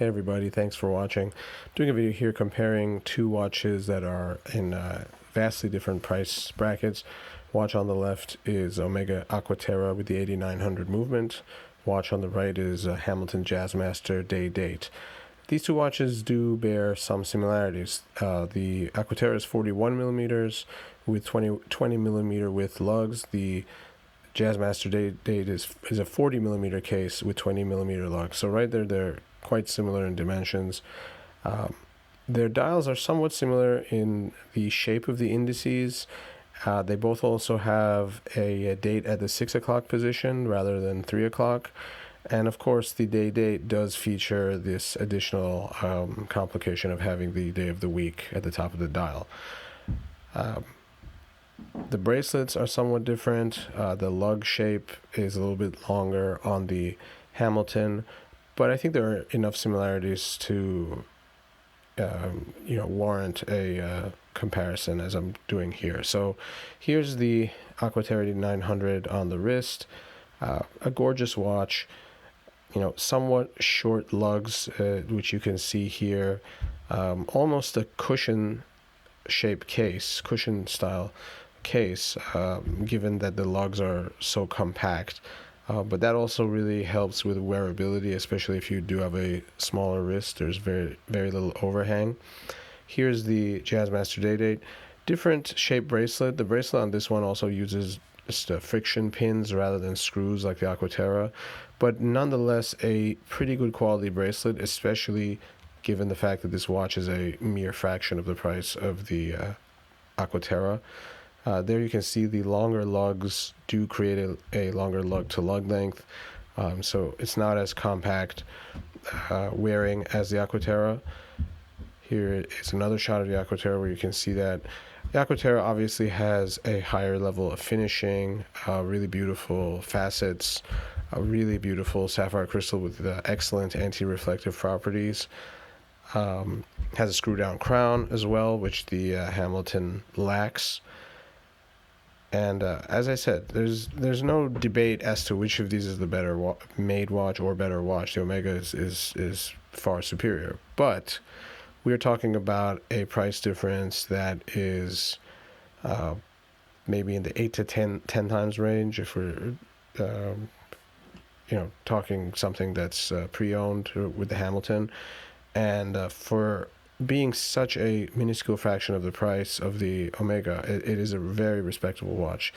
Hey everybody, thanks for watching. Doing a video here comparing two watches that are in vastly different price brackets. Watch on the left is Omega Aqua Terra with the 8900 movement. Watch on the right is Hamilton Jazzmaster Day Date. These two watches do bear some similarities. The Aqua Terra is 41 millimeters with 20 millimeter width lugs. The Jazzmaster Day Date is a 40 millimeter case with 20 millimeter lugs. So right there, they're quite similar in dimensions. Their dials are somewhat similar in the shape of the indices. They both also have a date at the 6 o'clock position rather than 3 o'clock. And of course, the day date does feature this additional complication of having the day of the week at the top of the dial. The bracelets are somewhat different. The lug shape is a little bit longer on the Hamilton, but I think there are enough similarities to warrant a comparison as I'm doing here. So here's the Aqua Terra 900 on the wrist. A gorgeous watch, somewhat short lugs, which you can see here. Almost a cushion shaped case, cushion style case, given that the lugs are so compact. But that also really helps with wearability, especially if you do have a smaller wrist. There's very, very little overhang. Here's the Jazzmaster Day Date. Different shape bracelet. The bracelet on this one also uses just friction pins rather than screws like the Aqua Terra, but nonetheless a pretty good quality bracelet, especially given the fact that this watch is a mere fraction of the price of the Aqua Terra. There you can see the longer lugs do create a longer lug-to-lug length, so it's not as compact wearing as the Aqua Terra. Here is another shot of the Aqua Terra where you can see that the Aqua Terra obviously has a higher level of finishing, really beautiful facets, a really beautiful sapphire crystal with excellent anti-reflective properties. Has a screw-down crown as well, which the Hamilton lacks. And as I said, there's no debate as to which of these is the better made watch or better watch. The Omega is far superior, but we're talking about a price difference that is maybe in the 8 to 10 times range if we're talking something that's pre-owned with the Hamilton. And for being such a minuscule fraction of the price of the Omega, it is a very respectable watch.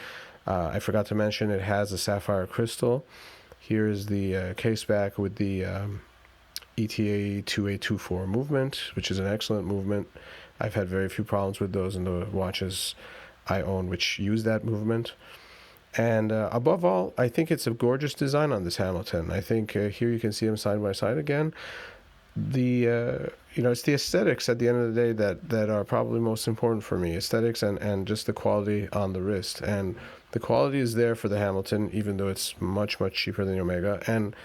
I forgot to mention it has a sapphire crystal. Here is the case back with the ETA 2824 movement, which is an excellent movement. I've had very few problems with those in the watches I own which use that movement. And above all, I think it's a gorgeous design on this Hamilton. I think here you can see them side by side again. It's the aesthetics at the end of the day that are probably most important for me. Aesthetics and just the quality on the wrist. And the quality is there for the Hamilton, even though it's much, much cheaper than the Omega. And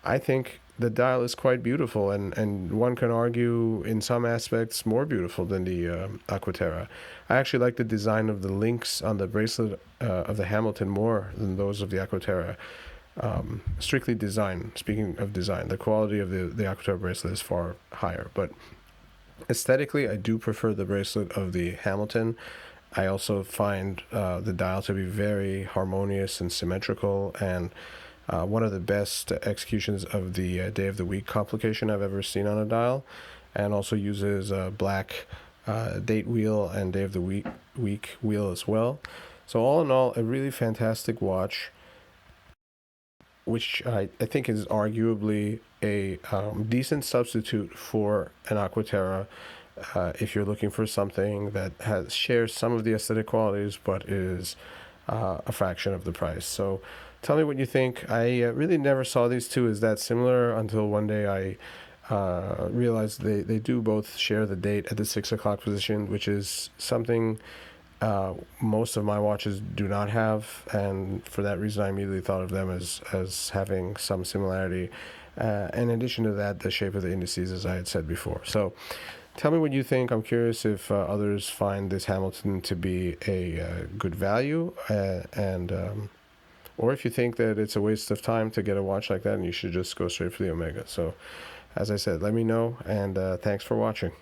I think the dial is quite beautiful, and one can argue in some aspects more beautiful than the Aqua Terra. I actually like the design of the links on the bracelet of the Hamilton more than those of the Aqua Terra. Strictly design, speaking of design, the quality of the Aqua Terra bracelet is far higher, but aesthetically I do prefer the bracelet of the Hamilton. I also find the dial to be very harmonious and symmetrical, and one of the best executions of the day of the week complication I've ever seen on a dial, and also uses a black date wheel and day of the week wheel as well. So all in all, a really fantastic watch, which I think is arguably a decent substitute for an Aqua Terra if you're looking for something that shares some of the aesthetic qualities but is a fraction of the price. So tell me what you think. I really never saw these two as that similar until one day I realized they do both share the date at the 6 o'clock position, which is something most of my watches do not have, and for that reason I immediately thought of them as having some similarity. In addition to that, the shape of the indices, as I had said before. So tell me what you think. I'm curious if others find this Hamilton to be a good value, or if you think that it's a waste of time to get a watch like that and you should just go straight for the Omega. So as I said, let me know, and thanks for watching.